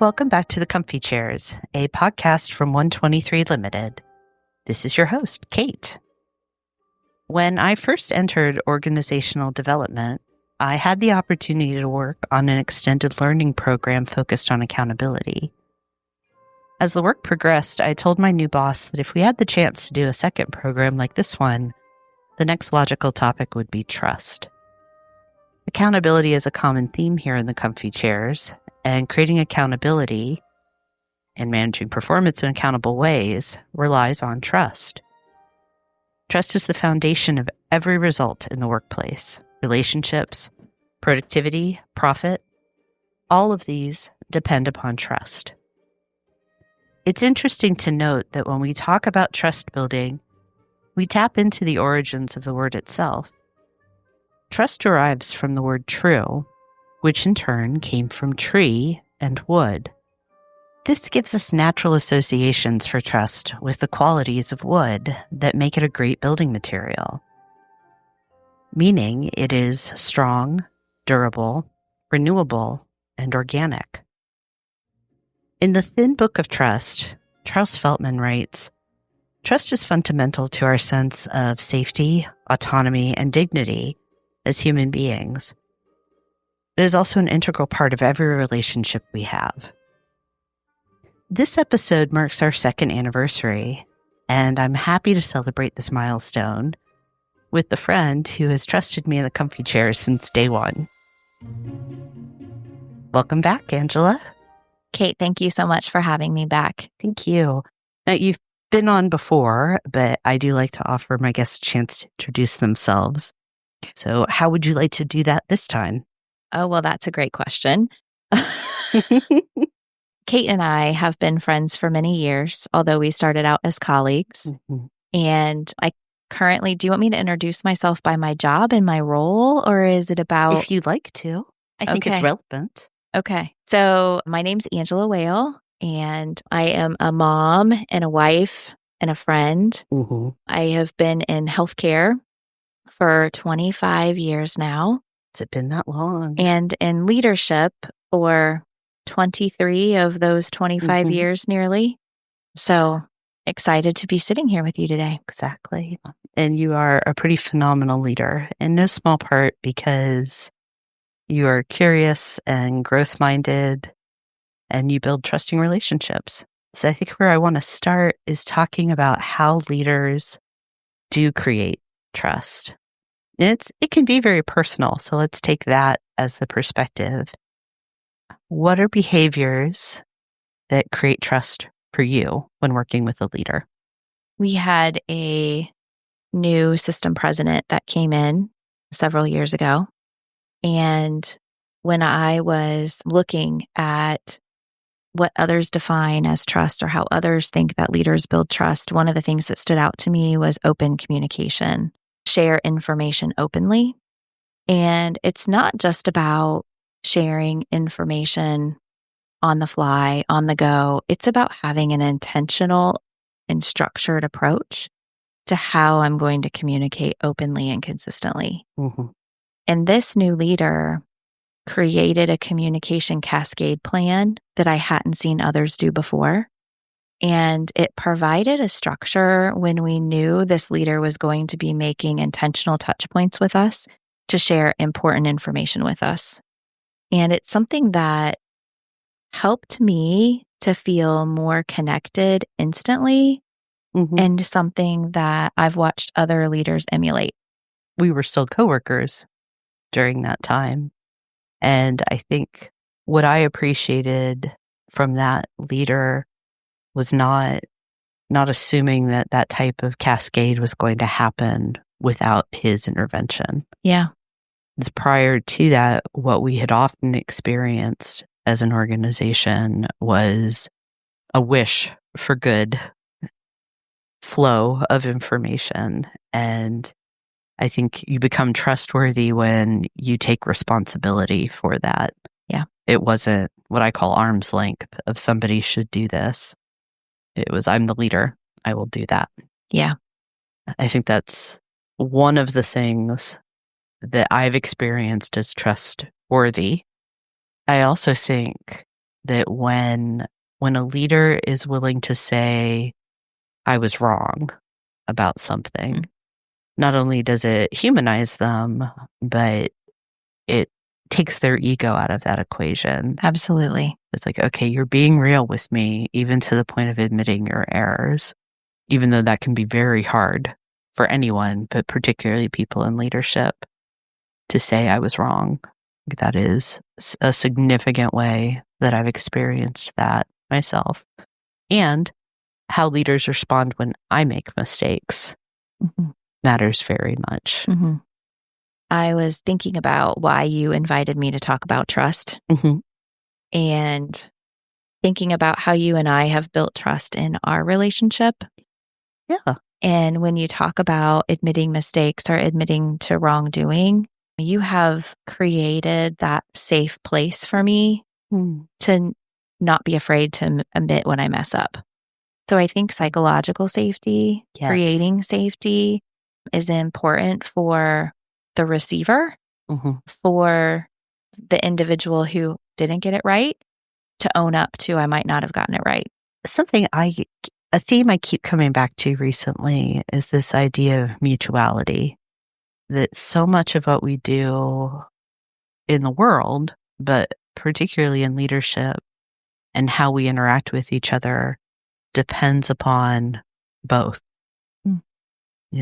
Welcome back to The Comfy Chairs, a podcast from 123 Limited. This is your host, Kate. When I first entered organizational development, I had the opportunity to work on an extended learning program focused on accountability. As the work progressed, I told my new boss that if we had the chance to do a second program like this one, the next logical topic would be trust. Accountability is a common theme here in The Comfy Chairs, and creating accountability and managing performance in accountable ways relies on trust. Trust is the foundation of every result in the workplace. Relationships, productivity, profit, all of these depend upon trust. It's interesting to note that when we talk about trust building, we tap into the origins of the word itself. Trust derives from the word true, which in turn came from tree and wood. This gives us natural associations for trust with the qualities of wood that make it a great building material, meaning it is strong, durable, renewable, and organic. In the Thin Book of Trust, Charles Feltman writes, "Trust is fundamental to our sense of safety, autonomy, and dignity as human beings. It is also an integral part of every relationship we have." This episode marks our second anniversary, and I'm happy to celebrate this milestone with the friend who has trusted me in the comfy chair since day one. Welcome back, Angela. Kate, thank you so much for having me back. Thank you. Now, you've been on before, but I do like to offer my guests a chance to introduce themselves. So how would you like to do that this time? Oh, well, that's a great question. Kate and I have been friends for many years, although we started out as colleagues. Mm-hmm. And I currently, do you want me to introduce myself by my job and my role, or is it about... If you'd like to. I think it's Okay. relevant. Okay. So my name's Angela Whale, and I am a mom and a wife and a friend. Mm-hmm. I have been in healthcare for 25 years now. Has it been that long? And in leadership for 23 of those 25 Mhm. years nearly. So excited to be sitting here with you today. Exactly. And you are a pretty phenomenal leader, in no small part because you are curious and growth-minded, and you build trusting relationships. So I think where I want to start is talking about how leaders do create trust. And it can be very personal, so let's take that as the perspective. What are behaviors that create trust for you when working with a leader? We had a new system president that came in several years ago. And when I was looking at what others define as trust or how others think that leaders build trust, one of the things that stood out to me was open communication. Share information openly. And it's not just about sharing information on the fly, on the go. It's about having an intentional and structured approach to how I'm going to communicate openly and consistently. Mm-hmm. And this new leader created a communication cascade plan that I hadn't seen others do before. And it provided a structure when we knew this leader was going to be making intentional touch points with us to share important information with us. And it's something that helped me to feel more connected instantly, Mm-hmm. and something that I've watched other leaders emulate. We were still coworkers during that time. And I think what I appreciated from that leader was not assuming that type of cascade was going to happen without his intervention. Yeah. Because prior to that, what we had often experienced as an organization was a wish for good flow of information. And I think you become trustworthy when you take responsibility for that. Yeah. It wasn't what I call arm's length of somebody should do this. It was, I'm the leader. I will do that. Yeah. I think that's one of the things that I've experienced as trustworthy. I also think that when a leader is willing to say, I was wrong about something, not only does it humanize them, but it takes their ego out of that equation. Absolutely. It's like, okay, you're being real with me, even to the point of admitting your errors, even though that can be very hard for anyone, but particularly people in leadership, to say I was wrong. That is a significant way that I've experienced that myself. And how leaders respond when I make mistakes matters very much. I was thinking about why you invited me to talk about trust and thinking about how you and I have built trust in our relationship. Yeah. And when you talk about admitting mistakes or admitting to wrongdoing, you have created that safe place for me to not be afraid to admit when I mess up. So I think psychological safety, creating safety is important for the receiver, for the individual who didn't get it right, to own up to, I might not have gotten it right. A theme I keep coming back to recently is this idea of mutuality, that so much of what we do in the world, but particularly in leadership and how we interact with each other, depends upon both.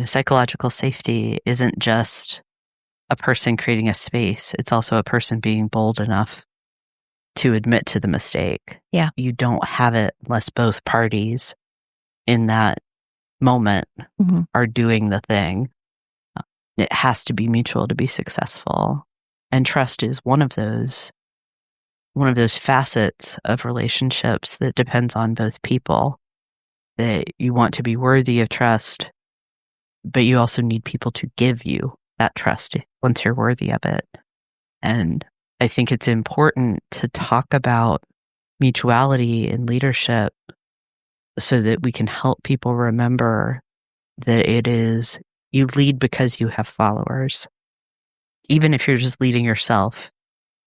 Psychological safety isn't just a person creating a space. It's also a person being bold enough to admit to the mistake. Yeah. You don't have it unless both parties in that moment are doing the thing. It has to be mutual to be successful. And trust is one of those facets of relationships that depends on both people. That you want to be worthy of trust, but you also need people to give you that trust once you're worthy of it. And I think it's important to talk about mutuality in leadership so that we can help people remember that it is, you lead because you have followers. Even if you're just leading yourself,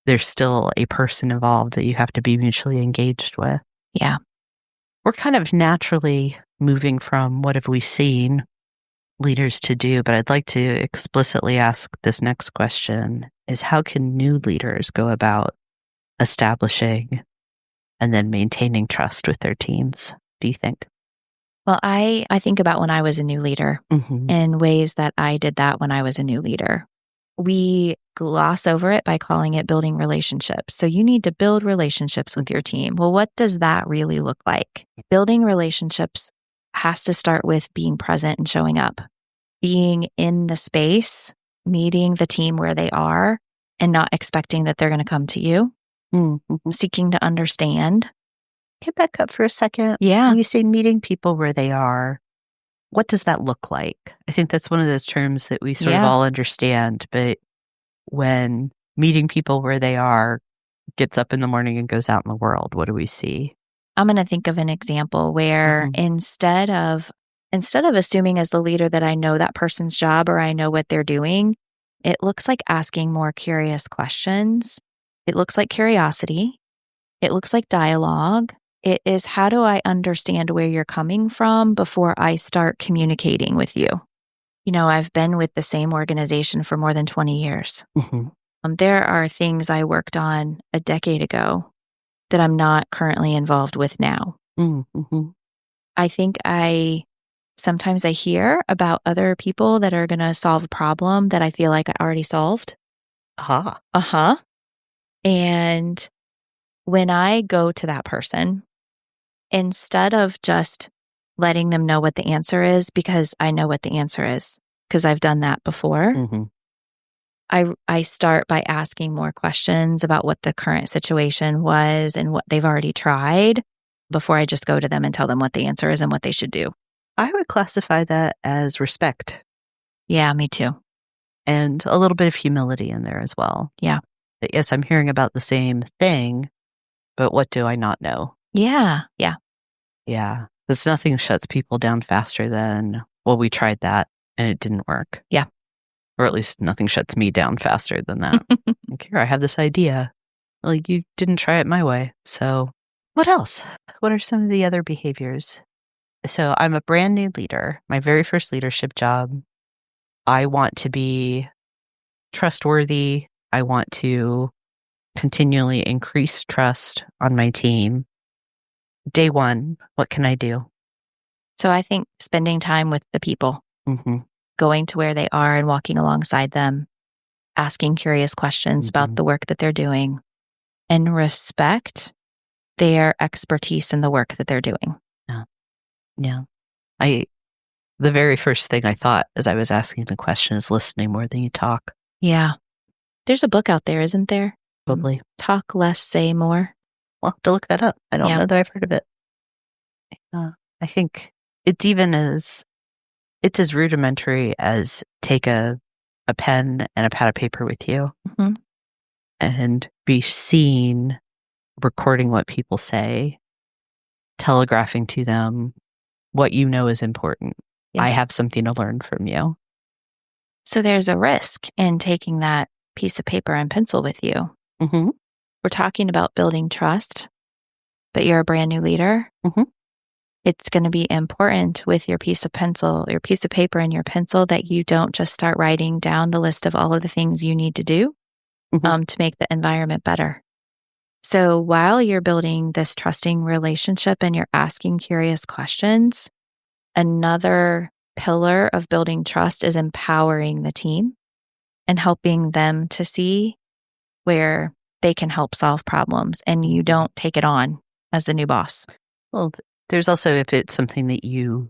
there's still a person involved that you have to be mutually engaged with. Yeah. We're kind of naturally moving from what have we seen leaders to do, but I'd like to explicitly ask this next question is how can new leaders go about establishing and then maintaining trust with their teams, do you think? Well, I think about when I was a new leader and ways that I did that when I was a new leader. We gloss over it by calling it building relationships. So you need to build relationships with your team. Well, what does that really look like? Building relationships has to start with being present and showing up, being in the space, meeting the team where they are and not expecting that they're going to come to you, seeking to understand. Can back up for a second? Yeah. When you say meeting people where they are, what does that look like? I think that's one of those terms that we sort of all understand, but when meeting people where they are gets up in the morning and goes out in the world, what do we see? I'm going to think of an example where instead of assuming as the leader that I know that person's job or I know what they're doing, it looks like asking more curious questions. It looks like curiosity. It looks like dialogue. It is, how do I understand where you're coming from before I start communicating with you? You know, I've been with the same organization for more than 20 years. There are things I worked on a decade ago that I'm not currently involved with now. I think sometimes I hear about other people that are going to solve a problem that I feel like I already solved. And when I go to that person, instead of just letting them know what the answer is, because I know what the answer is, because I've done that before, I start by asking more questions about what the current situation was and what they've already tried before I just go to them and tell them what the answer is and what they should do. I would classify that as respect. Yeah, me too. And a little bit of humility in there as well. Yeah. Yes, I'm hearing about the same thing, but what do I not know? Yeah. Because nothing shuts people down faster than, well, we tried that and it didn't work. Yeah. Or at least nothing shuts me down faster than that. Like, here, I have this idea. Like, you didn't try it my way. So what else? What are some of the other behaviors? So I'm a brand new leader, my very first leadership job. I want to be trustworthy. I want to continually increase trust on my team. Day one, what can I do? So I think spending time with the people, Mm-hmm. going to where they are and walking alongside them, asking curious questions about the work that they're doing, and respect their expertise in the work that they're doing. Yeah. The very first thing I thought as I was asking the question is listening more than you talk. Yeah. There's a book out there, isn't there? Probably. Talk less, say more. We'll have to look that up. I don't know that I've heard of it. I think it's as rudimentary as take a pen and a pad of paper with you and be seen recording what people say, telegraphing to them what you know is important. Yes. I have something to learn from you. So there's a risk in taking that piece of paper and pencil with you. Mm-hmm. We're talking about building trust, but you're a brand new leader. Mm-hmm. It's going to be important with your piece of paper and your pencil that you don't just start writing down the list of all of the things you need to do to make the environment better. So while you're building this trusting relationship and you're asking curious questions, another pillar of building trust is empowering the team and helping them to see where they can help solve problems and you don't take it on as the new boss. Well, there's also, if it's something that you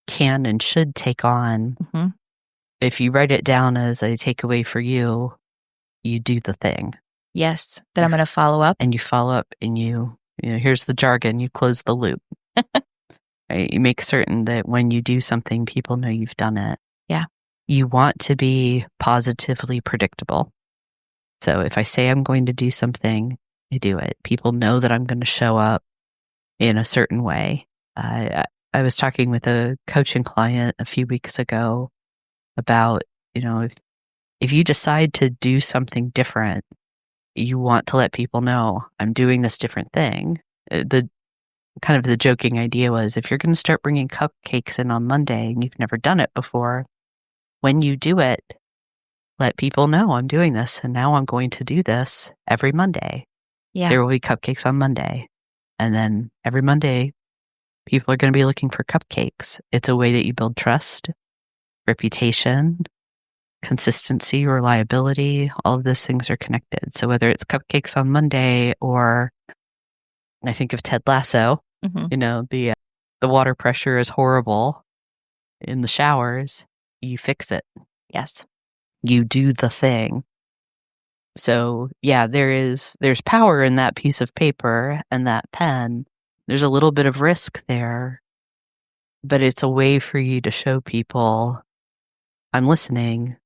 can and should take on, if you write it down as a takeaway for you, you do the thing. Yes, that I'm going to follow up. And you follow up and you know, here's the jargon, you close the loop. Right? You make certain that when you do something, people know you've done it. Yeah. You want to be positively predictable. So if I say I'm going to do something, I do it. People know that I'm going to show up in a certain way. I was talking with a coaching client a few weeks ago about, you know, if you decide to do something different, you want to let people know I'm doing this different thing. The kind of the joking idea was, if you're going to start bringing cupcakes in on Monday and you've never done it before, when you do it, let people know I'm doing this and now I'm going to do this every Monday. Yeah. There will be cupcakes on Monday. And then every Monday, people are going to be looking for cupcakes. It's a way that you build trust, reputation, consistency, reliability. All of those things are connected. So whether it's cupcakes on Monday or I think of Ted Lasso, you know, the water pressure is horrible in the showers. You fix it. Yes. You do the thing. So yeah, there's power in that piece of paper and that pen. There's a little bit of risk there, but it's a way for you to show people I'm listening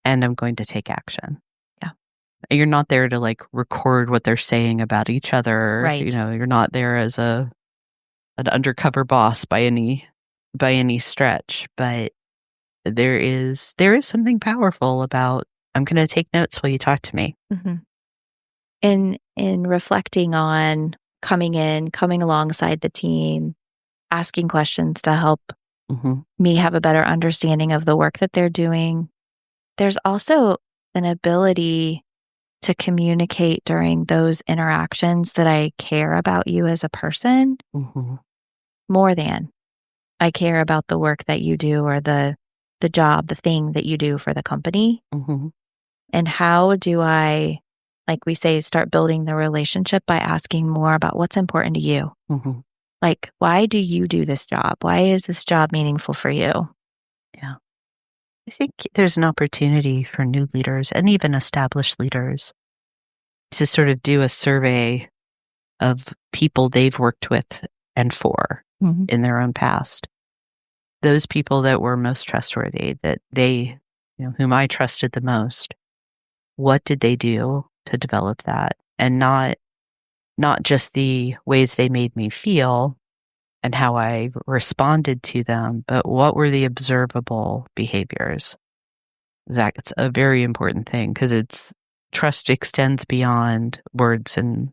and I'm going to take action. Yeah. You're not there to like record what they're saying about each other. Right. You know, you're not there as an undercover boss by any stretch, but there is something powerful about I'm going to take notes while you talk to me. In reflecting on coming alongside the team, asking questions to help me have a better understanding of the work that they're doing, there's also an ability to communicate during those interactions that I care about you as a person more than I care about the work that you do or the job, the thing that you do for the company. And how do I, like we say, start building the relationship by asking more about what's important to you? Like, why do you do this job? Why is this job meaningful for you? Yeah. I think there's an opportunity for new leaders and even established leaders to sort of do a survey of people they've worked with and for in their own past. Those people that were most trustworthy, that they, you know, whom I trusted the most, what did they do to develop that? And not just the ways they made me feel and how I responded to them, but what were the observable behaviors? That's a very important thing because it's trust extends beyond words and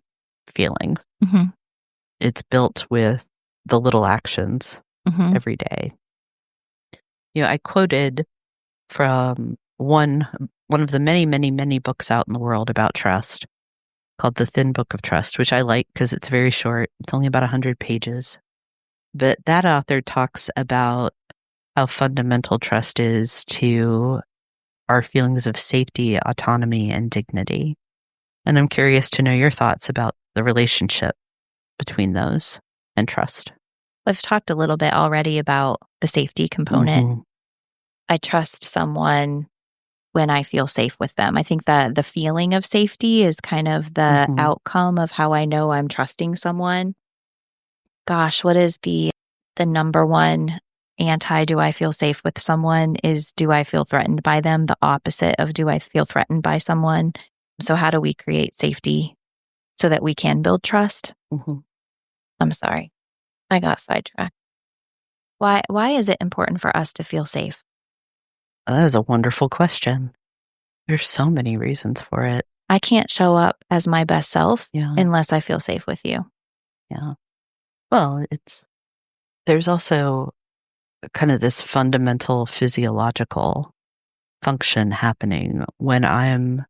feelings. Mm-hmm. It's built with the little actions Mm-hmm. every day. I quoted from one of the many, many, many books out in the world about trust called The Thin Book of Trust, which I like because it's very short. It's only about 100 pages. But that author talks about how fundamental trust is to our feelings of safety, autonomy, and dignity. And I'm curious to know your thoughts about the relationship between those and trust. I've talked a little bit already about the safety component. Mm-hmm. I trust someone when I feel safe with them. I think that the feeling of safety is kind of the Mm-hmm. outcome of how I know I'm trusting someone. Gosh, what is the number one do I feel safe with someone is do I feel threatened by them? The opposite of do I feel threatened by someone? So how do we create safety so that we can build trust? Mm-hmm. I'm sorry. I got sidetracked. Why is it important for us to feel safe? That is a wonderful question. There's so many reasons for it. I can't show up as my best self Yeah. unless I feel safe with you. Yeah. Well, there's also kind of this fundamental physiological function happening when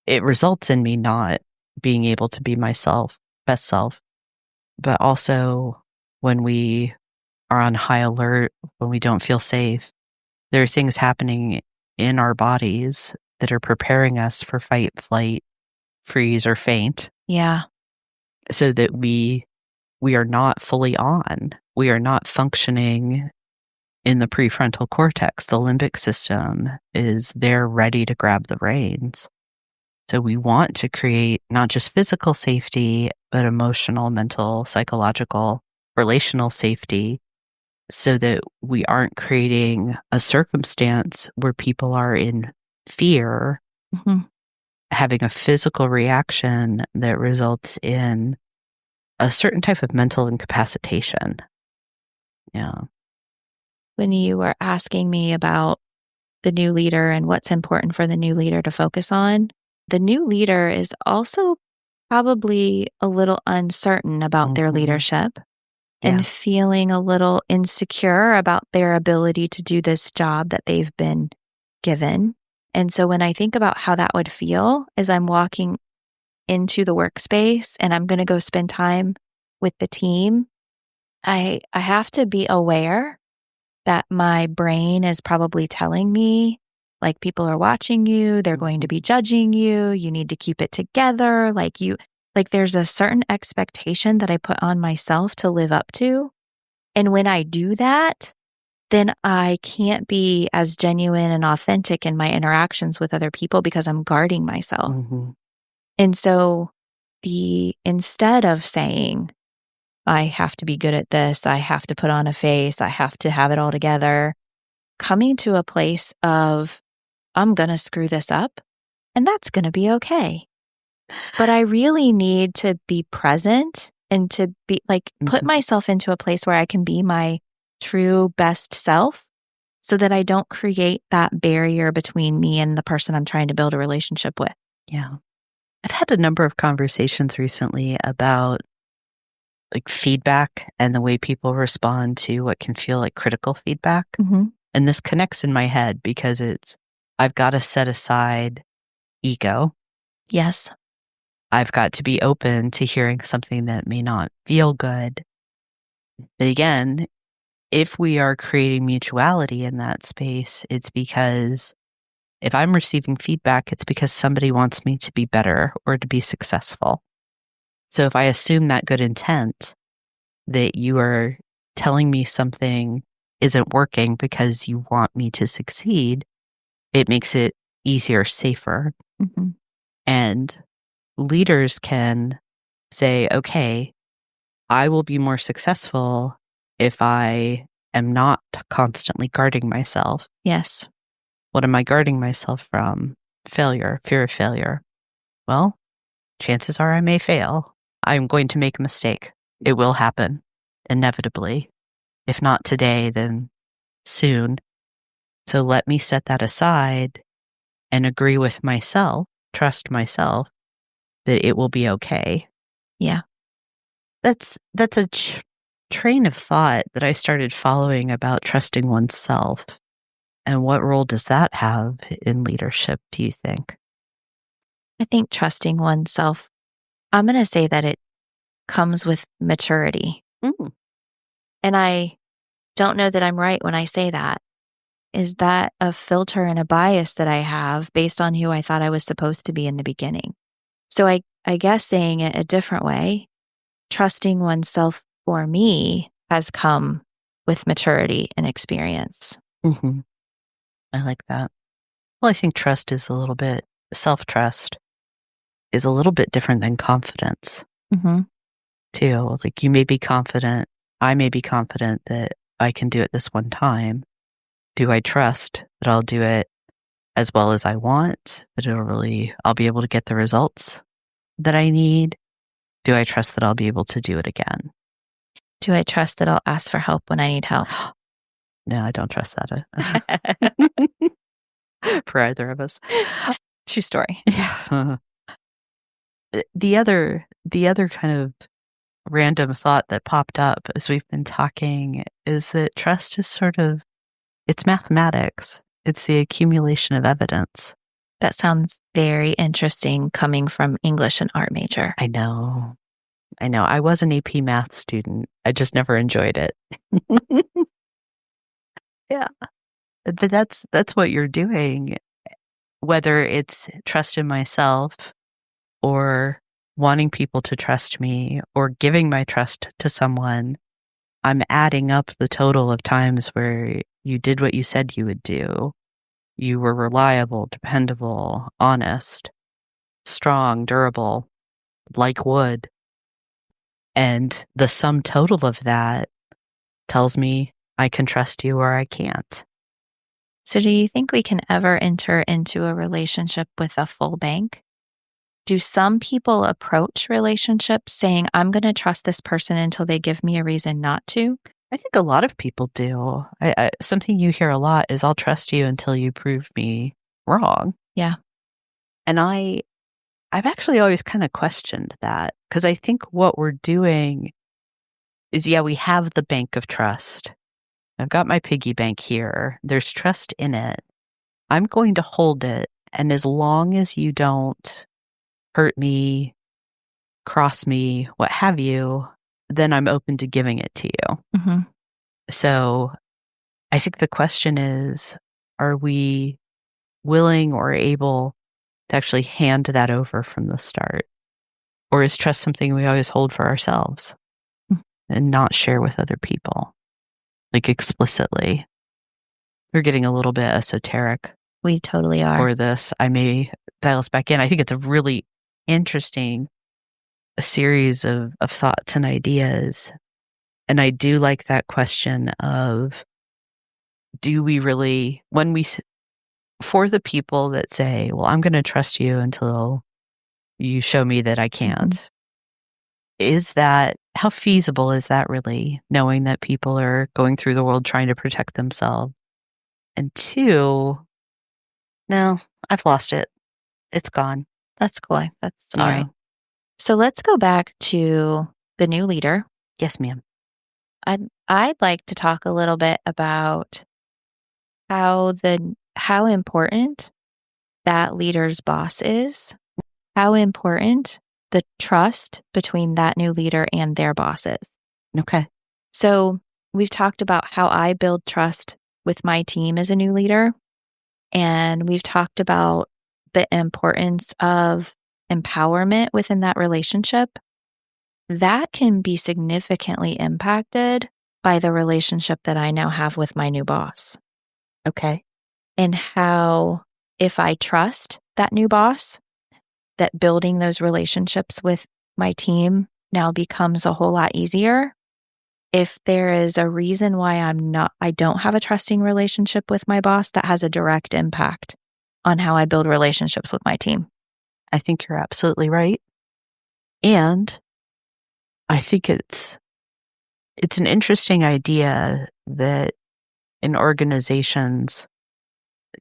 it results in me not being able to be myself, best self, but also when we are on high alert, when we don't feel safe, there are things happening in our bodies that are preparing us for fight, flight, freeze, or faint. Yeah. So that we are not fully on. We are not functioning in the prefrontal cortex. The limbic system is there ready to grab the reins. So we want to create not just physical safety, but emotional, mental, psychological, relational safety so that we aren't creating a circumstance where people are in fear, Mm-hmm. having a physical reaction that results in a certain type of mental incapacitation. Yeah. When you were asking me about the new leader and what's important for the new leader to focus on, the new leader is also probably a little uncertain about their Mm-hmm. leadership Yeah. and feeling a little insecure about their ability to do this job that they've been given. And so when I think about how that would feel as I'm walking into the workspace and I'm going to go spend time with the team, I have to be aware that my brain is probably telling me, like, people are watching you, they're going to be judging you, you need to keep it together, there's a certain expectation that I put on myself to live up to. And when I do that, then I can't be as genuine and authentic in my interactions with other people because I'm guarding myself. Mm-hmm. And so instead of saying, I have to be good at this, I have to put on a face, I have to have it all together, coming to a place of, I'm going to screw this up and that's going to be okay. But I really need to be present and to be put myself into a place where I can be my true best self so that I don't create that barrier between me and the person I'm trying to build a relationship with. Yeah. I've had a number of conversations recently about feedback and the way people respond to what can feel like critical feedback. Mm-hmm. And this connects in my head because I've got to set aside ego. Yes. I've got to be open to hearing something that may not feel good. But again, if we are creating mutuality in that space, it's because if I'm receiving feedback, it's because somebody wants me to be better or to be successful. So if I assume that good intent, that you are telling me something isn't working because you want me to succeed, it makes it easier, safer. Mm-hmm. And leaders can say, okay, I will be more successful if I am not constantly guarding myself. Yes. What am I guarding myself from? Failure, fear of failure. Well, chances are I may fail. I'm going to make a mistake. It will happen, inevitably. If not today, then soon. So let me set that aside and agree with myself trust myself that it will be okay. Yeah. That's a train of thought that I started following about trusting oneself. And what role does that have in leadership, do you think? I think trusting oneself, I'm going to say that it comes with maturity. Mm. And I don't know that I'm right when I say that. Is that a filter and a bias that I have based on who I thought I was supposed to be in the beginning? So I guess saying it a different way, trusting oneself for me has come with maturity and experience. Mm-hmm. I like that. Well, I think trust is a little bit, self-trust is a little bit different than confidence, Mm-hmm. too. Like you may be confident, I may be confident that I can do it this one time. Do I trust that I'll do it as well as I want, that I'll be able to get the results that I need? Do I trust that I'll be able to do it again? Do I trust that I'll ask for help when I need help? No, I don't trust that for either of us. True story. Yeah. The other kind of random thought that popped up as we've been talking is that trust is it's mathematics. It's the accumulation of evidence. That sounds very interesting coming from English and art major. I know. I was an AP math student. I just never enjoyed it. Yeah. But that's what you're doing, whether it's trust in myself or wanting people to trust me or giving my trust to someone. I'm adding up the total of times where you did what you said you would do. You were reliable, dependable, honest, strong, durable, like wood. And the sum total of that tells me I can trust you or I can't. So, do you think we can ever enter into a relationship with a full bank? Do some people approach relationships saying, I'm going to trust this person until they give me a reason not to? I think a lot of people do. Something you hear a lot is, I'll trust you until you prove me wrong. Yeah. And I've actually always kind of questioned that, because I think what we're doing is, we have the bank of trust. I've got my piggy bank here. There's trust in it. I'm going to hold it. And as long as you don't hurt me, cross me, what have you, then I'm open to giving it to you. Mm-hmm. So I think the question is, are we willing or able to actually hand that over from the start? Or is trust something we always hold for ourselves and not share with other people, like explicitly? We're getting a little bit esoteric. We totally are. For this, I may dial us back in. I think it's a really interesting series of thoughts and ideas. And I do like that question of, do we really, for the people that say, well, I'm going to trust you until you show me that I can't, how feasible is that really, knowing that people are going through the world trying to protect themselves? And two, no, I've lost it. It's gone. That's cool. That's all right. So let's go back to the new leader. Yes, ma'am. I'd like to talk a little bit about how important that leader's boss is, how important the trust between that new leader and their bosses. Okay. So we've talked about how I build trust with my team as a new leader, and we've talked about the importance of empowerment within that relationship. That can be significantly impacted by the relationship that I now have with my new boss. Okay. And how, if I trust that new boss, that building those relationships with my team now becomes a whole lot easier. If there is a reason why I don't have a trusting relationship with my boss, that has a direct impact on how I build relationships with my team. I think you're absolutely right. And I think it's an interesting idea that in organizations,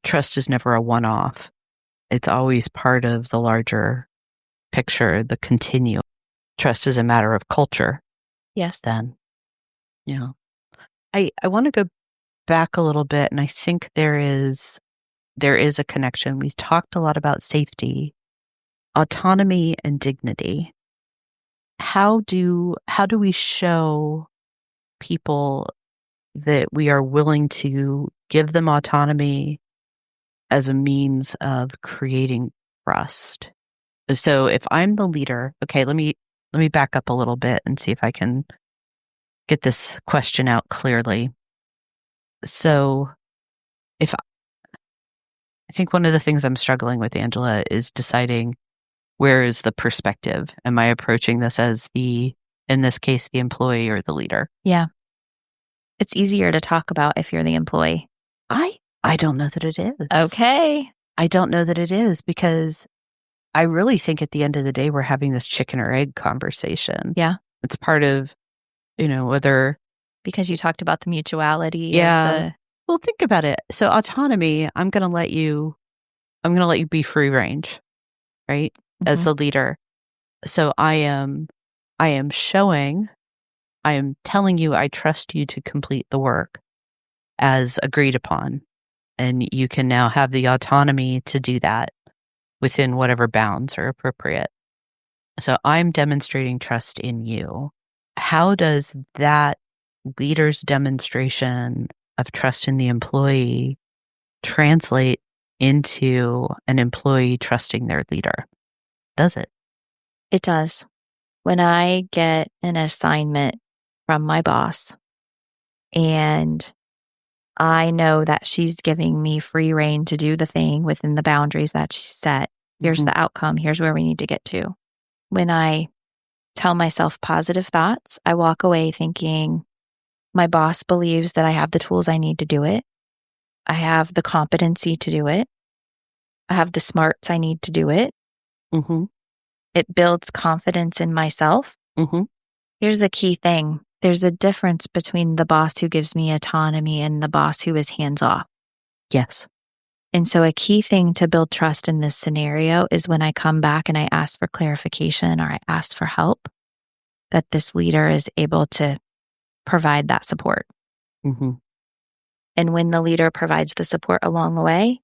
trust is never a one-off. It's always part of the larger picture, the continuum. Trust is a matter of culture. Yes. Then, yeah. I want to go back a little bit, and I think there is a connection. We've talked a lot about safety, autonomy, and dignity. How do we show people that we are willing to give them autonomy as a means of creating trust? So if I'm the leader, okay, let me back up a little bit and see if I can get this question out clearly. So if I think one of the things I'm struggling with, Angela, is deciding where is the perspective? Am I approaching this as in this case, the employee or the leader? Yeah. It's easier to talk about if you're the employee. I don't know that it is. Okay. I don't know that it is, because I really think at the end of the day, we're having this chicken or egg conversation. Yeah. It's part of, whether. Because you talked about the mutuality. Yeah. Well, think about it. So autonomy, I'm going to let you be free range, right? As the leader. So I am telling you, I trust you to complete the work as agreed upon. And you can now have the autonomy to do that within whatever bounds are appropriate. So I'm demonstrating trust in you. How does that leader's demonstration of trust in the employee translate into an employee trusting their leader? Does it? It does. When I get an assignment from my boss and I know that she's giving me free rein to do the thing within the boundaries that she set, here's the outcome, here's where we need to get to. When I tell myself positive thoughts, I walk away thinking my boss believes that I have the tools I need to do it. I have the competency to do it. I have the smarts I need to do it. It builds confidence in myself. Here's the key thing. There's a difference between the boss who gives me autonomy and the boss who is hands-off. Yes. And so a key thing to build trust in this scenario is when I come back and I ask for clarification or I ask for help, that this leader is able to provide that support. And when the leader provides the support along the way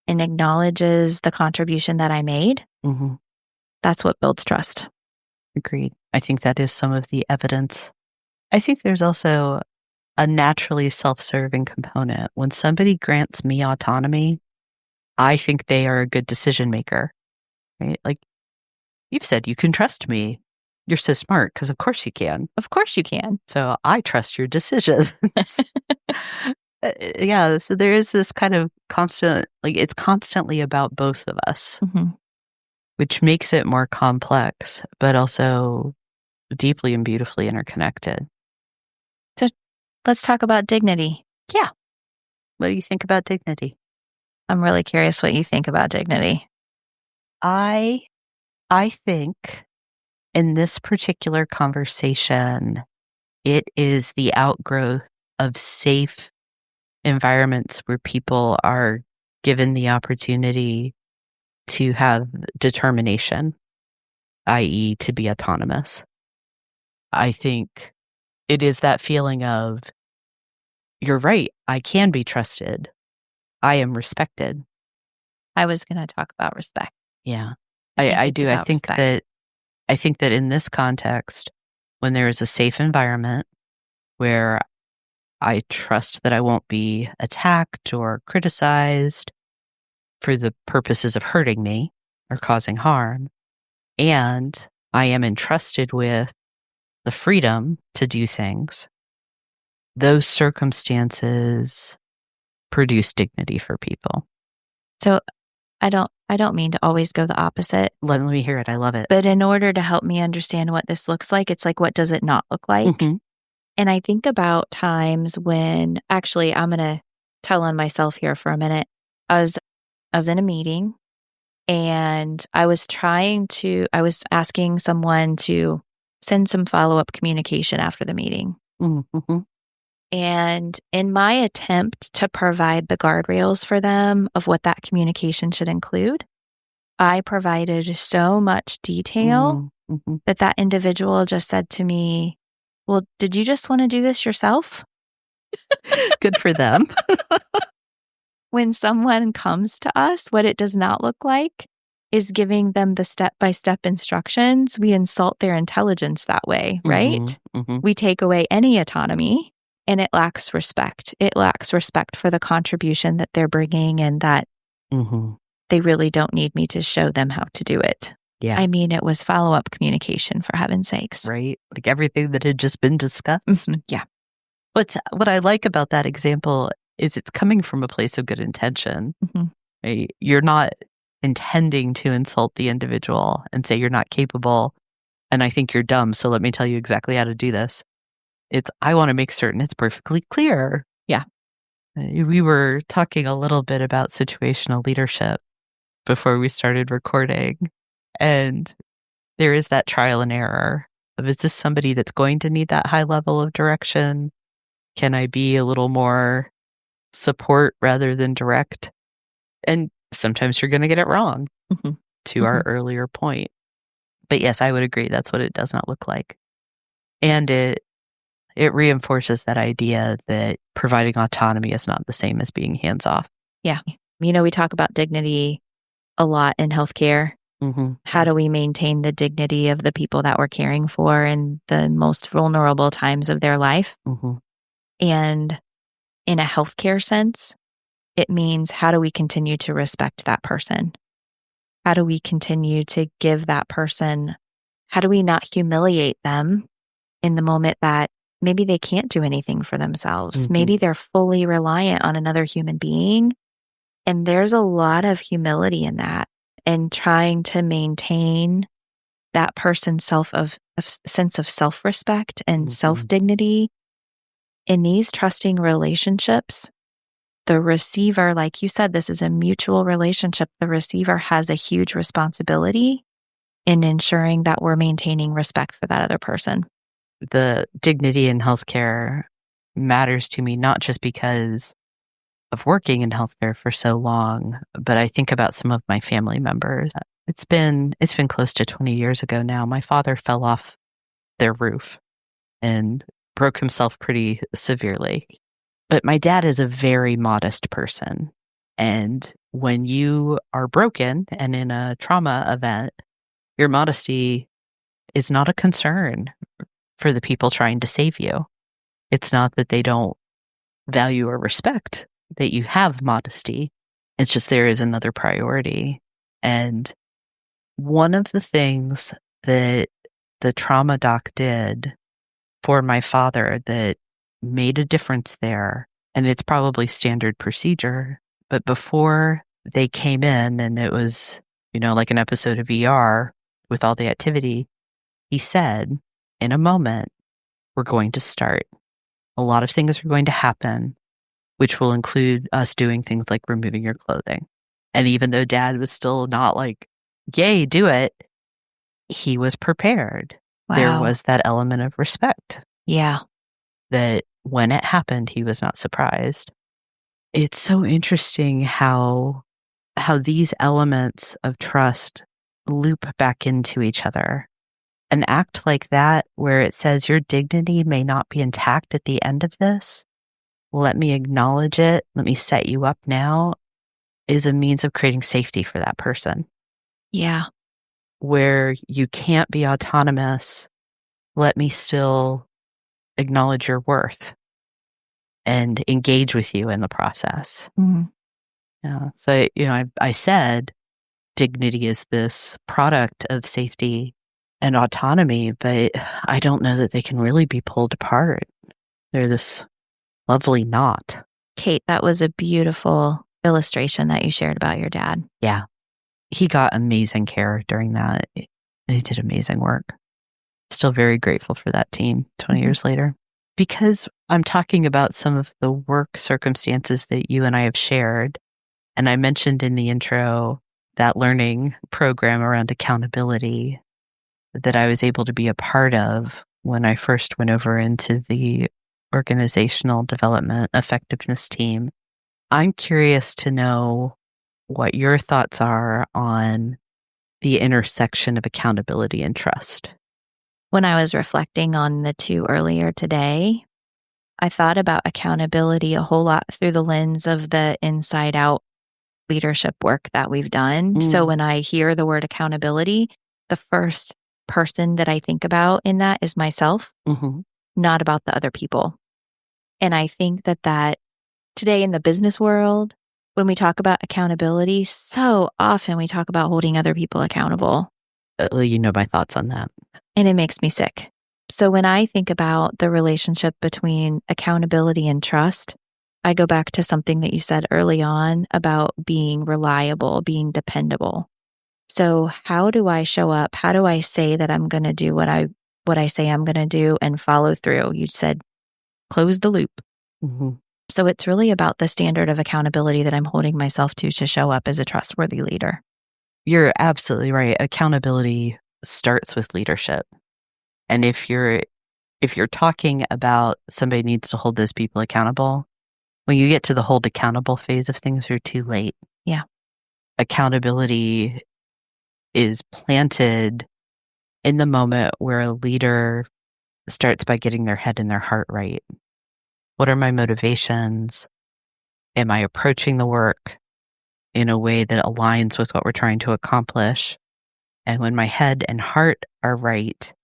and acknowledges the contribution that I made, that's what builds trust. Agreed. I think that is some of the evidence. I think there's also a naturally self-serving component. When somebody grants me autonomy, I think they are a good decision maker, right? Like you've said, you can trust me. You're so smart because of course you can. Of course you can. So I trust your decisions. Yeah. So there is this kind of constant, it's constantly about both of us, which makes it more complex, but also deeply and beautifully interconnected. So let's talk about dignity. Yeah. What do you think about dignity? I'm really curious what you think about dignity. I think in this particular conversation, it is the outgrowth of safe environments where people are given the opportunity to have determination, i.e., to be autonomous. I think it is that feeling of, you're right, I can be trusted. I am respected. I was going to talk about respect. Yeah, I do. I think that in this context, when there is a safe environment where I trust that I won't be attacked or criticized for the purposes of hurting me or causing harm, and I am entrusted with the freedom to do things, those circumstances produce dignity for people. So I don't mean to always go the opposite. Let me hear it. I love it. But in order to help me understand what this looks like, it's like, what does it not look like? And I think about times when, actually, I'm going to tell on myself here for a minute. I was in a meeting and I was asking someone to send some follow-up communication after the meeting. And in my attempt to provide the guardrails for them of what that communication should include, I provided so much detail Mm-hmm. that individual just said to me, well, did you just want to do this yourself? Good for them. When someone comes to us, what it does not look like is giving them the step-by-step instructions. We insult their intelligence that way, right? Mm-hmm. We take away any autonomy, and it lacks respect. It lacks respect for the contribution that they're bringing, and that they really don't need me to show them how to do it. Yeah. I mean, it was follow-up communication, for heaven's sakes. Right? Like everything that had just been discussed. Yeah. What I like about that example is it's coming from a place of good intention. Right? You're not intending to insult the individual and say you're not capable and I think you're dumb, so let me tell you exactly how to do this. It's, I want to make certain it's perfectly clear. Yeah. We were talking a little bit about situational leadership before we started recording, and there is that trial and error of, is this somebody that's going to need that high level of direction? Can I be a little more support rather than direct? And sometimes you're going to get it wrong, to our earlier point. But yes, I would agree. That's what it does not look like. And it reinforces that idea that providing autonomy is not the same as being hands-off. Yeah. You know, we talk about dignity a lot in healthcare. How do we maintain the dignity of the people that we're caring for in the most vulnerable times of their life? And in a healthcare sense, it means, how do we continue to respect that person? How do we continue to give that person, how do we not humiliate them in the moment that maybe they can't do anything for themselves? Maybe they're fully reliant on another human being. And there's a lot of humility in that, and trying to maintain that person's sense of self-respect and self-dignity. In these trusting relationships, the receiver, like you said, this is a mutual relationship. The receiver has a huge responsibility in ensuring that we're maintaining respect for that other person. The dignity in healthcare matters to me, not just because of working in healthcare for so long, but I think about some of my family members. It's been close to 20 years ago now. My father fell off their roof and broke himself pretty severely. But my dad is a very modest person. And when you are broken and in a trauma event, your modesty is not a concern for the people trying to save you. It's not that they don't value or respect that you have modesty. It's just there is another priority. And one of the things that the trauma doc did for my father that made a difference there, and it's probably standard procedure, but before they came in and it was, like an episode of ER with all the activity, he said, in a moment, we're going to start. A lot of things are going to happen, which will include us doing things like removing your clothing. And even though Dad was still not like, yay, do it, he was prepared. Wow. There was that element of respect. Yeah. That when it happened, he was not surprised. It's so interesting how these elements of trust loop back into each other. An act like that, where it says your dignity may not be intact at the end of this, let me acknowledge it, let me set you up now, is a means of creating safety for that person. Yeah. Where you can't be autonomous, let me still acknowledge your worth and engage with you in the process. Yeah. So, I said dignity is this product of safety and autonomy, but I don't know that they can really be pulled apart. They're this lovely knot. Kate, that was a beautiful illustration that you shared about your dad. Yeah. He got amazing care during that. He did amazing work. Still very grateful for that team 20 years later. Because I'm talking about some of the work circumstances that you and I have shared, and I mentioned in the intro that learning program around accountability that I was able to be a part of when I first went over into the organizational development effectiveness team. I'm curious to know what your thoughts are on the intersection of accountability and trust. When I was reflecting on the two earlier today, I thought about accountability a whole lot through the lens of the inside out leadership work that we've done. So when I hear the word accountability, the first person that I think about in that is myself, not about the other people. And I think that today in the business world, when we talk about accountability, so often we talk about holding other people accountable. You know my thoughts on that. And it makes me sick. So when I think about the relationship between accountability and trust, I go back to something that you said early on about being reliable, being dependable. So how do I show up? How do I say that I'm going to do what I say I'm going to do and follow through? You said close the loop. So it's really about the standard of accountability that I'm holding myself to show up as a trustworthy leader. You're absolutely right. Accountability starts with leadership. And if you're talking about somebody needs to hold those people accountable, when you get to the hold accountable phase of things, you're too late. Yeah. Accountability is planted in the moment where a leader starts by getting their head and their heart right. What are my motivations? Am I approaching the work in a way that aligns with what we're trying to accomplish? And when my head and heart are right,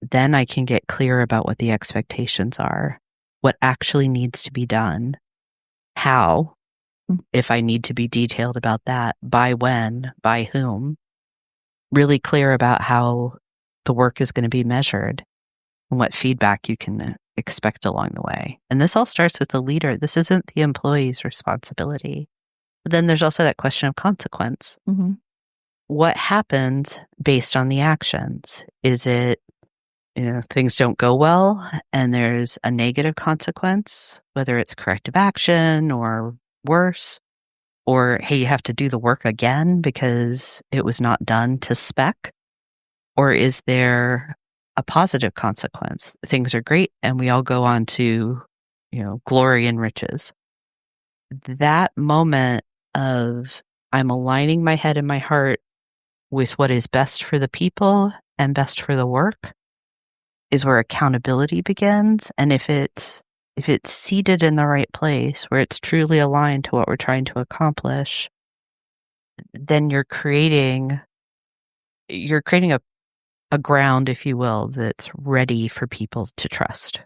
then I can get clear about what the expectations are, what actually needs to be done, how, if I need to be detailed about that, by when, by whom, really clear about how the work is going to be measured and what feedback you can expect along the way. And this all starts with the leader. This isn't the employee's responsibility. But then there's also that question of consequence. What happens based on the actions? Is it, things don't go well and there's a negative consequence, whether it's corrective action or worse, or, hey, you have to do the work again because it was not done to spec? Or is there a positive consequence? Things are great and we all go on to, glory and riches. That moment of I'm aligning my head and my heart with what is best for the people and best for the work is where accountability begins. And if it's seated in the right place, where it's truly aligned to what we're trying to accomplish, then you're creating a ground, if you will, that's ready for people to trust.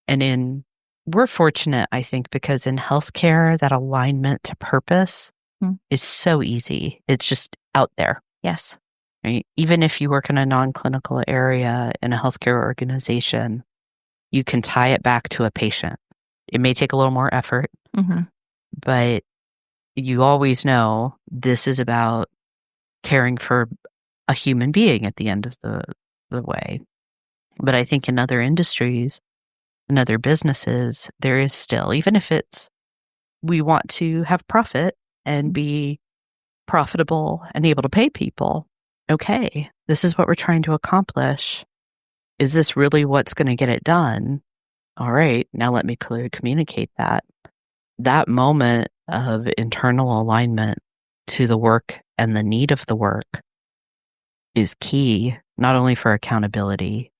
And we're fortunate, I think, because in healthcare, that alignment to purpose is so easy. It's just out there. Yes. Right? Even if you work in a non-clinical area in a healthcare organization, you can tie it back to a patient. It may take a little more effort, but you always know this is about caring for a human being at the end of the way. But I think in other industries, in other businesses, there is still, even if we want to have profit and be profitable and able to pay people. Okay, this is what we're trying to accomplish. Is this really what's going to get it done? All right, now let me clearly communicate that. That moment of internal alignment to the work and the need of the work is key, not only for accountability,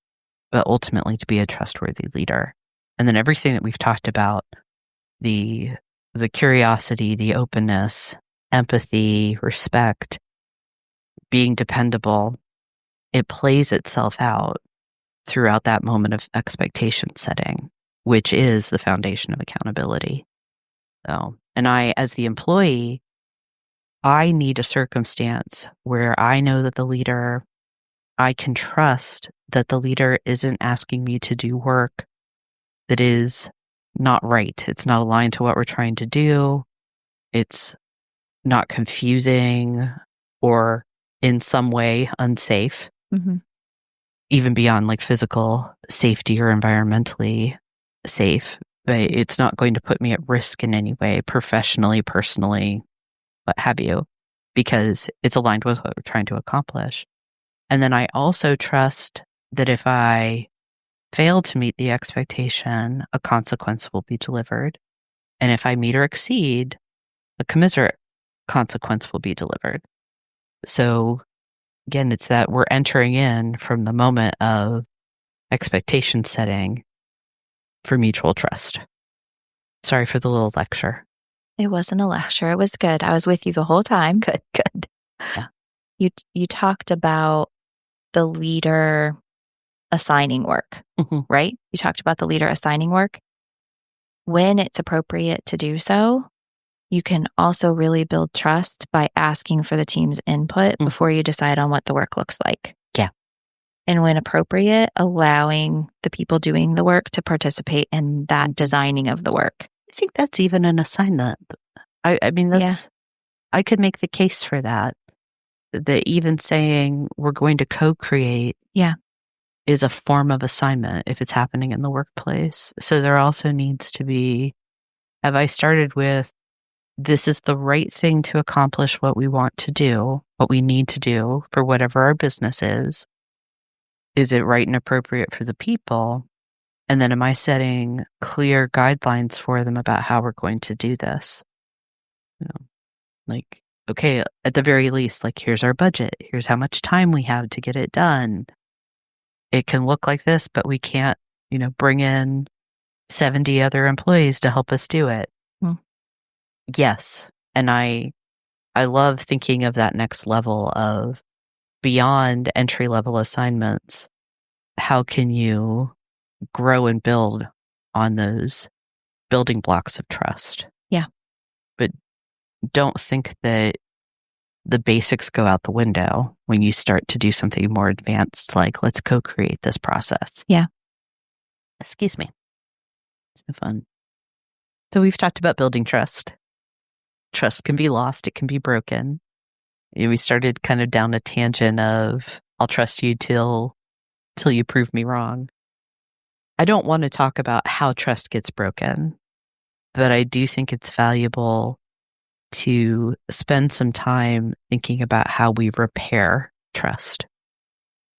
but ultimately to be a trustworthy leader. And then everything that we've talked about, the curiosity, the openness, empathy, respect, being dependable, it plays itself out throughout that moment of expectation setting, which is the foundation of accountability. So, and I, as the employee, I need a circumstance where I know that I can trust that the leader isn't asking me to do work that is not right. It's not aligned to what we're trying to do. It's not confusing or in some way unsafe, even beyond like physical safety or environmentally safe. But it's not going to put me at risk in any way, professionally, personally, what have you, because it's aligned with what we're trying to accomplish. And then I also trust that if I fail to meet the expectation, a consequence will be delivered. And if I meet or exceed, a commensurate consequence will be delivered. So again, it's that we're entering in from the moment of expectation setting for mutual trust. Sorry for the little lecture. It wasn't a lecture. It was good. I was with you the whole time. Good. Yeah. You talked about the leader assigning work, right? You talked about the leader assigning work. When it's appropriate to do so, you can also really build trust by asking for the team's input before you decide on what the work looks like. Yeah. And when appropriate, allowing the people doing the work to participate in that designing of the work. I think that's even an assignment. I mean, I could make the case for that. That even saying we're going to co-create is a form of assignment if it's happening in the workplace. So there also needs to be, have I started with, this is the right thing to accomplish what we want to do, what we need to do for whatever our business is. Is it right and appropriate for the people? And then am I setting clear guidelines for them about how we're going to do this? Like, okay, at the very least, like, here's our budget. Here's how much time we have to get it done. It can look like this, but we can't, bring in 70 other employees to help us do it. Yes. And I love thinking of that next level of beyond entry-level assignments. How can you grow and build on those building blocks of trust? Yeah. But don't think that the basics go out the window when you start to do something more advanced, like let's co-create this process. Yeah. Excuse me. It's no fun. So we've talked about building trust. Trust can be lost. It can be broken. We started kind of down a tangent of I'll trust you till you prove me wrong. I don't want to talk about how trust gets broken, but I do think it's valuable to spend some time thinking about how we repair trust.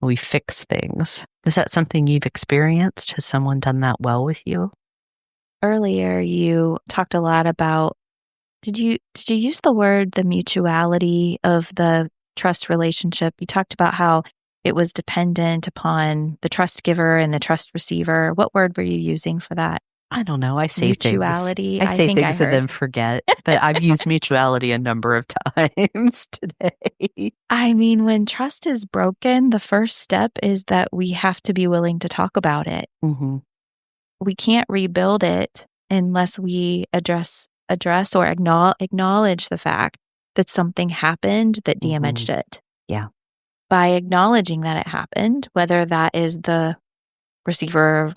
We fix things. Is that something you've experienced? Has someone done that well with you? Earlier, you talked a lot about, did you use the word the mutuality of the trust relationship? You talked about how it was dependent upon the trust giver and the trust receiver. What word were you using for that? I don't know. I say mutuality. things. I say things and then forget. But I've used mutuality a number of times today. I mean, when trust is broken, the first step is that we have to be willing to talk about it. We can't rebuild it unless we address or acknowledge the fact that something happened that damaged it. Yeah. By acknowledging that it happened, whether that is the receiver,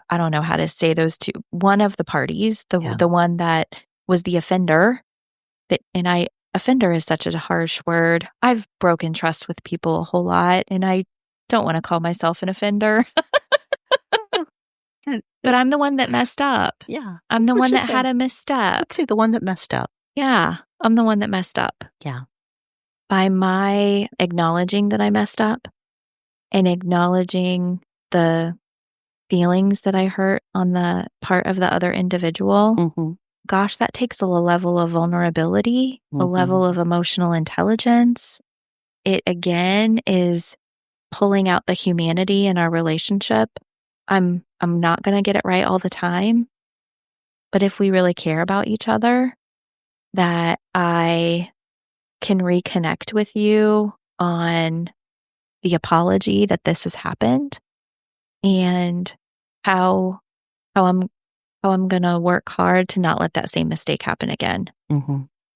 I don't know how to say those two, one of the parties, the one that was the offender, offender is such a harsh word. I've broken trust with people a whole lot, and I don't want to call myself an offender. But I'm the one that messed up. Yeah. I'm the one that had a misstep. Let's say the one that messed up. Yeah. I'm the one that messed up. Yeah. By my acknowledging that I messed up and acknowledging the feelings that I hurt on the part of the other individual, gosh, that takes a level of vulnerability, a level of emotional intelligence. It, again, is pulling out the humanity in our relationship. I'm not going to get it right all the time, but if we really care about each other, that I can reconnect with you on the apology that this has happened and how I'm going to work hard to not let that same mistake happen again.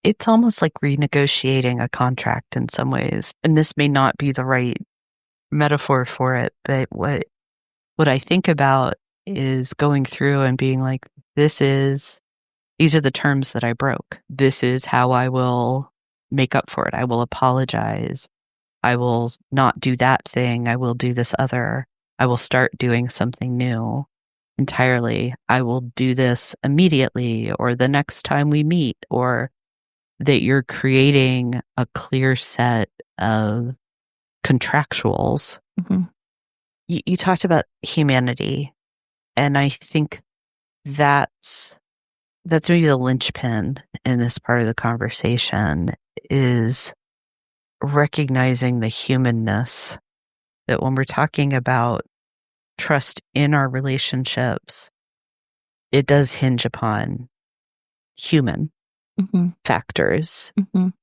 It's almost like renegotiating a contract in some ways. And this may not be the right metaphor for it, but what I think about is going through and being like, these are the terms that I broke. This is how I will make up for it. I will apologize. I will not do that thing. I will do this other. I will start doing something new entirely. I will do this immediately or the next time we meet, or that you're creating a clear set of contractuals. you talked about humanity, and I think that's maybe the linchpin in this part of the conversation, is recognizing the humanness, that when we're talking about trust in our relationships, it does hinge upon human factors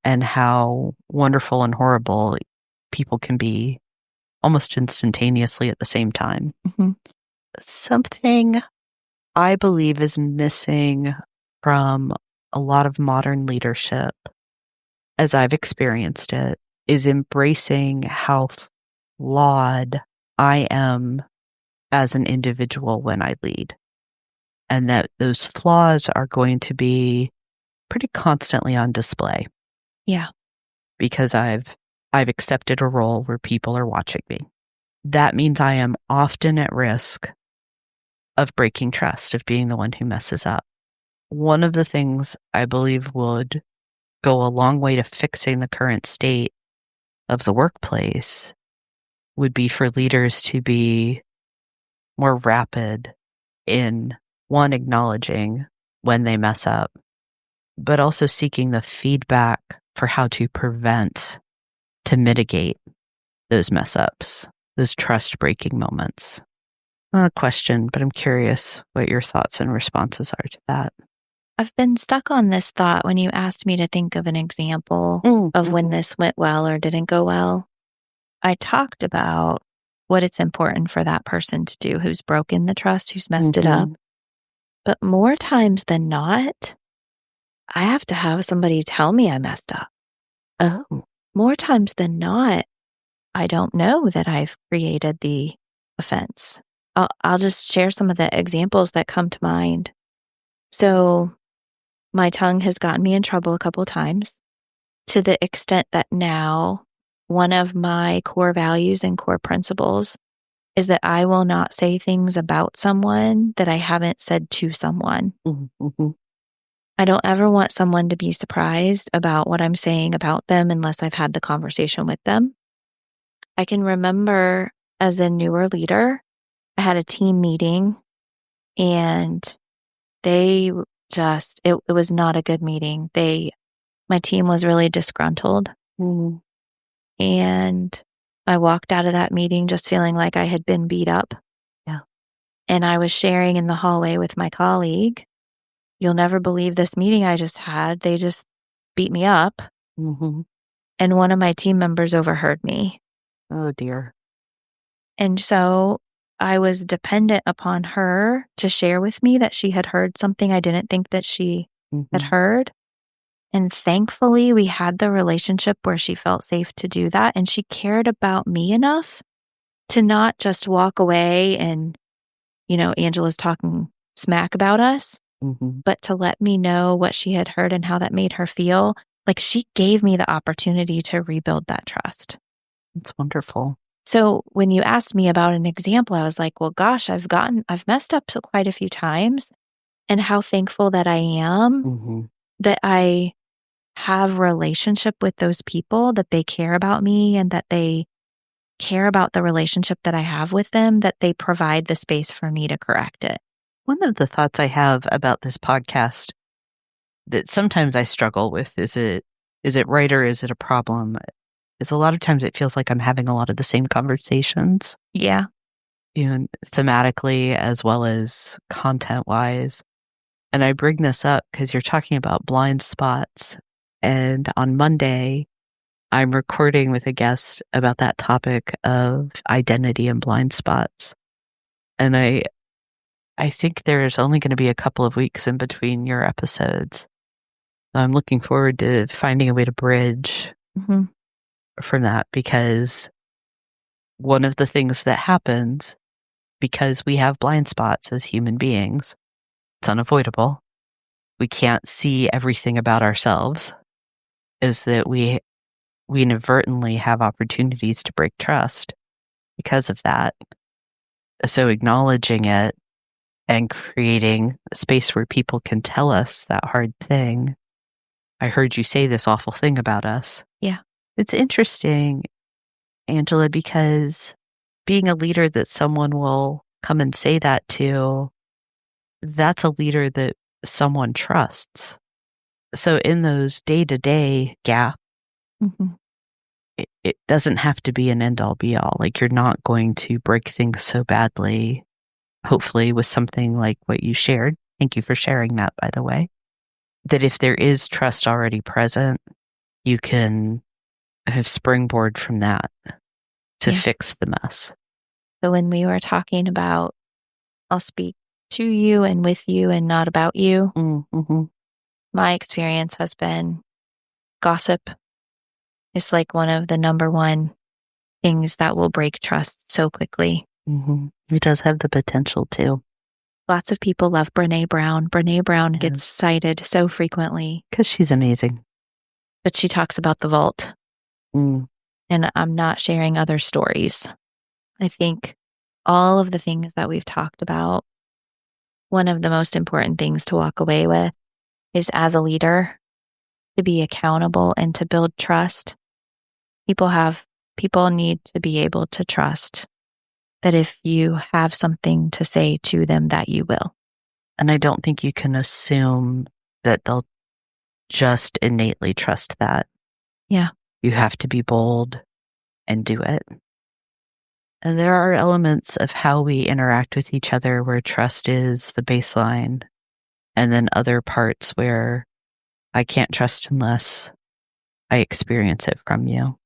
and how wonderful and horrible people can be almost instantaneously at the same time. Something I believe is missing from a lot of modern leadership, as I've experienced it, is embracing how flawed I am as an individual when I lead. And that those flaws are going to be pretty constantly on display. Yeah. Because I've accepted a role where people are watching me. That means I am often at risk of breaking trust, of being the one who messes up. One of the things I believe would go a long way to fixing the current state of the workplace would be for leaders to be more rapid in, one, acknowledging when they mess up, but also seeking the feedback for how to prevent, to mitigate those mess ups, those trust breaking moments. Not a question, but I'm curious what your thoughts and responses are to that. I've been stuck on this thought when you asked me to think of an example of when this went well or didn't go well. I talked about what it's important for that person to do who's broken the trust, who's messed it up. But more times than not, I have to have somebody tell me I messed up. Oh. More times than not, I don't know that I've created the offense. I'll just share some of the examples that come to mind. So my tongue has gotten me in trouble a couple of times, to the extent that now one of my core values and core principles is that I will not say things about someone that I haven't said to someone. I don't ever want someone to be surprised about what I'm saying about them unless I've had the conversation with them. I can remember as a newer leader, I had a team meeting and they just, it was not a good meeting. My team was really disgruntled. And I walked out of that meeting just feeling like I had been beat up. Yeah. And I was sharing in the hallway with my colleague, "You'll never believe this meeting I just had. They just beat me up." And one of my team members overheard me. Oh, dear. And so I was dependent upon her to share with me that she had heard something I didn't think that she had heard. And thankfully, we had the relationship where she felt safe to do that. And she cared about me enough to not just walk away and, Angela's talking smack about us, but to let me know what she had heard and how that made her feel. Like, she gave me the opportunity to rebuild that trust. That's wonderful. So when you asked me about an example, I was like, well, gosh, I've messed up quite a few times, and how thankful that I am that I have relationship with those people, that they care about me and that they care about the relationship that I have with them, that they provide the space for me to correct it. One of the thoughts I have about this podcast that sometimes I struggle with, is it right or is it a problem? Is a lot of times it feels like I'm having a lot of the same conversations. Yeah. Thematically as well as content-wise. And I bring this up because you're talking about blind spots. And on Monday, I'm recording with a guest about that topic of identity and blind spots. And I think there's only going to be a couple of weeks in between your episodes. So I'm looking forward to finding a way to bridge from that, because one of the things that happens, because we have blind spots as human beings, it's unavoidable. We can't see everything about ourselves, is that we inadvertently have opportunities to break trust because of that. So acknowledging it and creating a space where people can tell us that hard thing. I heard you say this awful thing about us. Yeah. It's interesting, Angela, because being a leader that someone will come and say that to, that's a leader that someone trusts. So in those day-to-day gaps, it doesn't have to be an end-all be-all. Like, you're not going to break things so badly, hopefully with something like what you shared. Thank you for sharing that, by the way. That if there is trust already present, you can have springboard from that to fix the mess. So when we were talking about, I'll speak to you and with you and not about you, my experience has been gossip is like one of the number one things that will break trust so quickly. It does have the potential to. Lots of people love Brene Brown. Brene Brown gets cited so frequently. Because she's amazing. But she talks about the vault. And I'm not sharing other stories. I think all of the things that we've talked about, one of the most important things to walk away with is, as a leader, to be accountable and to build trust. People need to be able to trust that if you have something to say to them, that you will. And I don't think you can assume that they'll just innately trust that. Yeah. You have to be bold and do it. And there are elements of how we interact with each other where trust is the baseline, and then other parts where I can't trust unless I experience it from you.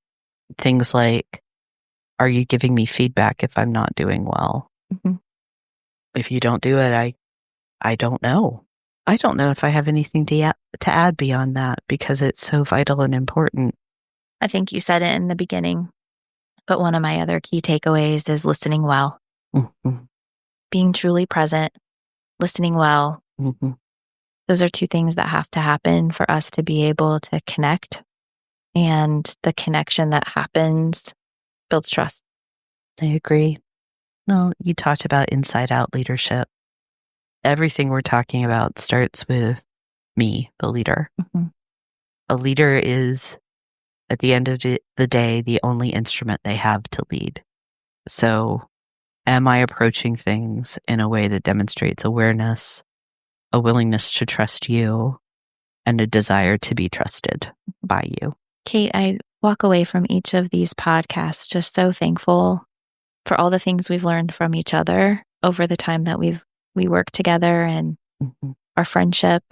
Things like, are you giving me feedback if I'm not doing well? If you don't do it, I don't know. I don't know if I have anything to add beyond that, because it's so vital and important. I think you said it in the beginning, but one of my other key takeaways is listening well. Being truly present, listening well. Those are two things that have to happen for us to be able to connect. And the connection that happens builds trust. I agree. No, you talked about inside-out leadership. Everything we're talking about starts with me, the leader. A leader is, at the end of the day, the only instrument they have to lead. So, am I approaching things in a way that demonstrates awareness, a willingness to trust you, and a desire to be trusted by you? Kate, I walk away from each of these podcasts just so thankful for all the things we've learned from each other over the time that we work together and our friendship.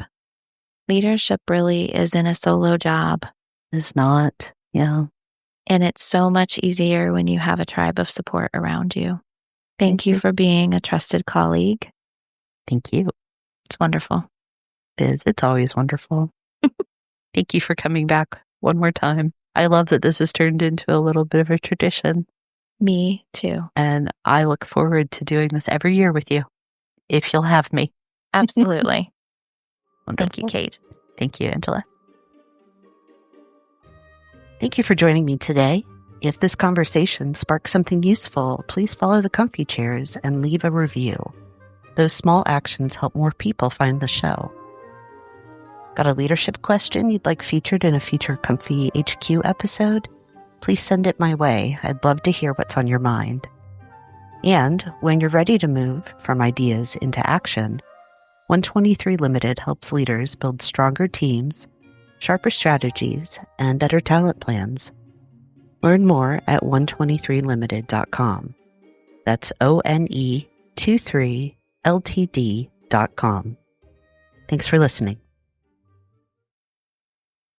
Leadership really isn't a solo job. It's not. Yeah. And it's so much easier when you have a tribe of support around you. Thank you for being a trusted colleague. Thank you. It's wonderful. It is. It's always wonderful. Thank you for coming back one more time. I love that this has turned into a little bit of a tradition. Me too. And I look forward to doing this every year with you, if you'll have me. Absolutely. Wonderful. Thank you, Kate. Thank you, Angela. Thank you for joining me today. If this conversation sparks something useful, please follow the Comfy Chairs and leave a review. Those small actions help more people find the show. Got a leadership question you'd like featured in a future Comfy HQ episode? Please send it my way. I'd love to hear what's on your mind. And when you're ready to move from ideas into action, 123 Limited helps leaders build stronger teams, sharper strategies, and better talent plans. Learn more at 123limited.com. That's ONE23LTD.com. Thanks for listening.